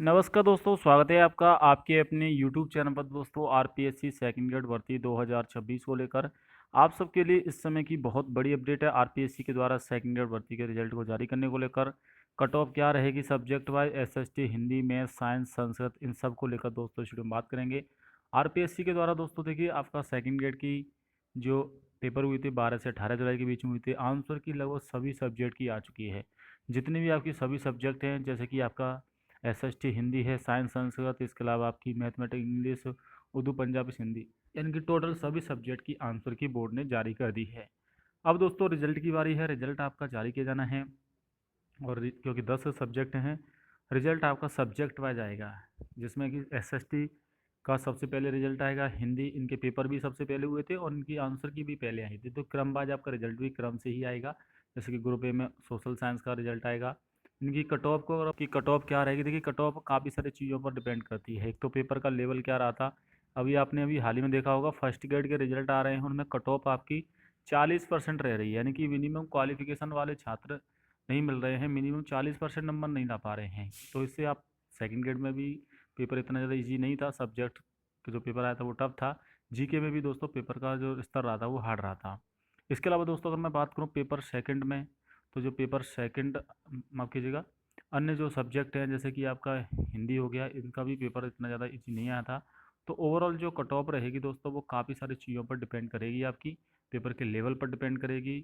नमस्कार दोस्तों, स्वागत है आपका आपके अपने यूट्यूब चैनल पर दोस्तों। आरपीएससी सेकंड ग्रेड भर्ती 2026 को लेकर आप सबके लिए इस समय की बहुत बड़ी अपडेट है। आरपीएससी के द्वारा सेकंड ग्रेड भर्ती के रिजल्ट को जारी करने को लेकर कट ऑफ क्या रहेगी subject wise, SST, Hindi, math, science, Sanskrit, इन सब को लेकर दोस्तों इस वीडियो में बात करेंगे। आरपीएससी के द्वारा दोस्तों देखिए आपका सेकेंड ग्रेड की जो पेपर हुई थी 12 से 18 जुलाई के बीच में हुई थी, आंसर की लगभग सभी सब्जेक्ट की आ चुकी है। जितने भी आपकी सभी सब्जेक्ट हैं, जैसे कि आपका एसएसटी हिंदी है, साइंस, संस्कृत, इसके अलावा आपकी मैथमेटिक्स, इंग्लिश, उर्दू, पंजाबी, हिंदी, यानी कि टोटल सभी सब्जेक्ट की आंसर की बोर्ड ने जारी कर दी है। अब दोस्तों रिजल्ट की बारी है। रिजल्ट आपका जारी किया जाना है और क्योंकि 10 सब्जेक्ट हैं, रिजल्ट आपका सब्जेक्ट वाइज आएगा, जिसमें कि एसएसटी का सबसे पहले रिजल्ट आएगा। हिंदी, इनके पेपर भी सबसे पहले हुए थे और इनकी आंसर की भी पहले आई थी, तो क्रम वाइज आपका रिजल्ट भी क्रम से ही आएगा। जैसे कि ग्रुप ए में सोशल साइंस का रिजल्ट आएगा। इनकी कट ऑफ को, आपकी कट ऑफ क्या रहेगी, देखिए कट ऑफ काफ़ी सारी चीज़ों पर डिपेंड करती है। एक तो पेपर का लेवल क्या रहा था, अभी हाल ही में देखा होगा फर्स्ट ग्रेड के रिजल्ट आ रहे हैं, उनमें कट ऑफ आपकी 40% रह रही है, यानी कि मिनिमम क्वालिफिकेशन वाले छात्र नहीं मिल रहे हैं, मिनिमम 40% नंबर नहीं ला पा रहे हैं। तो इससे आप सेकंड ग्रेड में भी पेपर इतना ज़्यादा इजी नहीं था, सब्जेक्ट का जो पेपर आया था वो टफ था। जीके में भी दोस्तों पेपर का जो स्तर रहा था वो हार्ड रहा था। इसके अलावा दोस्तों अगर मैं बात करूँ पेपर सेकंड में, तो जो पेपर सेकंड, माफ़ कीजिएगा, अन्य जो सब्जेक्ट हैं जैसे कि आपका हिंदी हो गया, इनका भी पेपर इतना ज़्यादा इजी नहीं आया था। तो ओवरऑल जो कट ऑफ रहेगी दोस्तों वो काफ़ी सारी चीज़ों पर डिपेंड करेगी, आपकी पेपर के लेवल पर डिपेंड करेगी,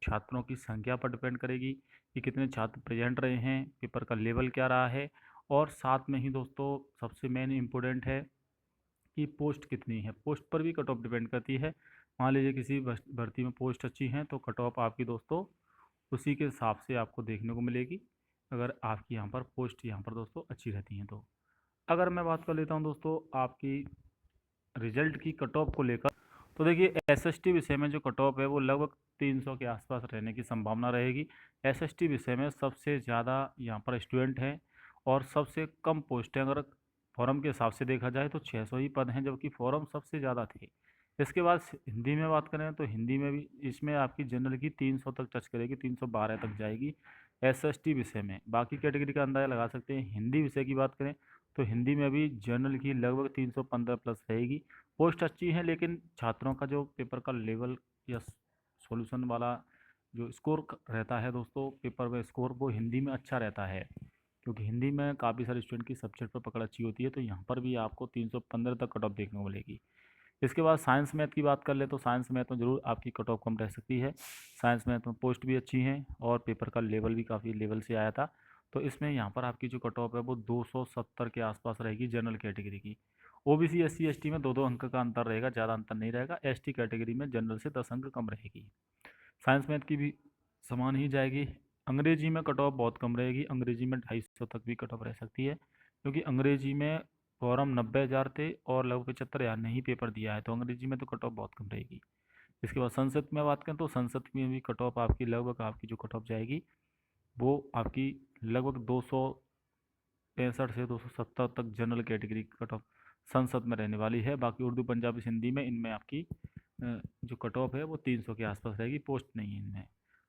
छात्रों की संख्या पर डिपेंड करेगी कि कितने छात्र प्रेजेंट रहे हैं, पेपर का लेवल क्या रहा है, और साथ में ही दोस्तों सबसे मेन इम्पोर्टेंट है कि पोस्ट कितनी है, पोस्ट पर भी कट ऑफ डिपेंड करती है। मान लीजिए किसी भर्ती में पोस्ट अच्छी हैं तो कट ऑफ आपकी दोस्तों उसी के हिसाब से आपको देखने को मिलेगी, अगर आपकी यहाँ पर पोस्ट यहाँ पर दोस्तों अच्छी रहती हैं तो। अगर मैं बात कर लेता हूँ दोस्तों आपकी रिजल्ट की कट ऑफ को लेकर, तो देखिए एसएसटी विषय में जो कट ऑफ है वो लगभग 300 के आसपास रहने की संभावना रहेगी। एसएसटी विषय में सबसे ज़्यादा यहाँ पर स्टूडेंट हैं और सबसे कम पोस्ट हैं। अगर फॉरम के हिसाब से देखा जाए तो 600 ही पद हैं, जबकि फॉरम सबसे ज़्यादा थे। इसके बाद हिंदी में बात करें तो हिंदी में भी इसमें आपकी जनरल की 300 तक टच करेगी, 312 तक जाएगी एसएसटी विषय में। बाकी कैटेगरी का अंदाज़ा लगा सकते हैं। हिंदी विषय की बात करें तो हिंदी में भी जनरल की लगभग 315 प्लस रहेगी। पोस्ट अच्छी है, लेकिन छात्रों का जो पेपर का लेवल या सॉल्यूशन वाला जो स्कोर रहता है दोस्तों, पेपर में स्कोर वो हिंदी में अच्छा रहता है, क्योंकि हिंदी में काफ़ी सारे स्टूडेंट की सब्जेक्ट पर पकड़ अच्छी होती है। तो यहाँ पर भी आपको 315 तक कट ऑफ देखने को मिलेगी। इसके बाद साइंस मैथ की बात कर ले तो साइंस मैथ में ज़रूर आपकी कट ऑफ कम रह सकती है। साइंस मैथ में पोस्ट भी अच्छी हैं और पेपर का लेवल भी काफ़ी लेवल से आया था। तो इसमें यहाँ पर आपकी जो कट ऑफ है वो 270 के आसपास रहेगी जनरल कैटेगरी की। ओबीसी, एससी, एसटी में 2-2 अंक का अंतर रहेगा, ज़्यादा अंतर नहीं रहेगा। एसटी कैटेगरी में जनरल से 10 अंक कम रहेगी। साइंस मैथ की भी समान ही जाएगी। अंग्रेजी में कट ऑफ बहुत कम रहेगी, अंग्रेजी में 250 तक भी कट ऑफ रह सकती है, क्योंकि अंग्रेजी में फॉरम 90,000 थे और लगभग 75,000 ने ही पेपर दिया है, तो अंग्रेजी में तो कट ऑफ बहुत कम रहेगी। इसके बाद संस्कृत में बात करें तो संस्कृत में भी कट ऑफ आपकी लगभग, आपकी जो कट ऑफ जाएगी वो आपकी लगभग 265 से 270 तक जनरल कैटेगरी कट ऑफ संसद में रहने वाली है। बाकी उर्दू, पंजाबी, हिंदी में इनमें आपकी जो कट ऑफ है वो 300 के आसपास रहेगी, पोस्ट नहीं है इनमें।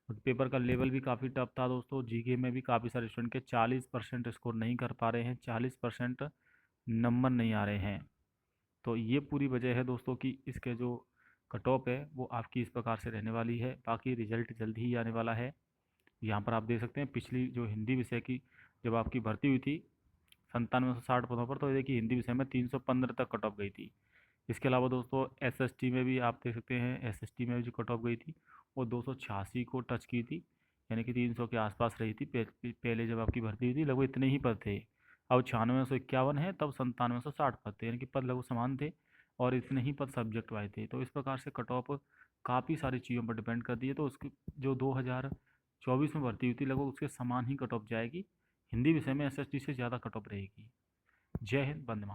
और पेपर का लेवल भी काफ़ी टफ था दोस्तों। जीके में भी काफ़ी सारे स्टूडेंट के 40% स्कोर नहीं कर पा रहे हैं, 40% नंबर नहीं आ रहे हैं। तो ये पूरी वजह है दोस्तों कि इसके जो कट ऑफ है वो आपकी इस प्रकार से रहने वाली है। बाकी रिजल्ट जल्दी ही आने वाला है। यहाँ पर आप देख सकते हैं पिछली जो हिंदी विषय की जब आपकी भर्ती हुई थी 9760 पदों पर, तो ये देखिए हिंदी विषय में 315 तक कट ऑफ गई थी। इसके अलावा दोस्तों एसएसटी में भी आप देख सकते हैं, एसएसटी में भी जो कट ऑफ गई थी वो 286 को टच की थी, यानी कि 300 के आसपास रही थी। पहले जब आपकी भर्ती हुई थी लगभग इतने ही पद थे। अब 9651 है, तब 9760 पद थे, यानी कि पद लगभग समान थे और इतने ही पद सब्जेक्ट वाइज थे। तो इस प्रकार से कट ऑफ काफ़ी सारी चीज़ों पर डिपेंड करती है। तो उसकी जो 2024 में भर्ती हुई थी लगभग उसके समान ही कट ऑफ जाएगी। हिंदी विषय में एसएसटी से ज़्यादा कट ऑफ रहेगी। जय हिंद, वंदे मातरम।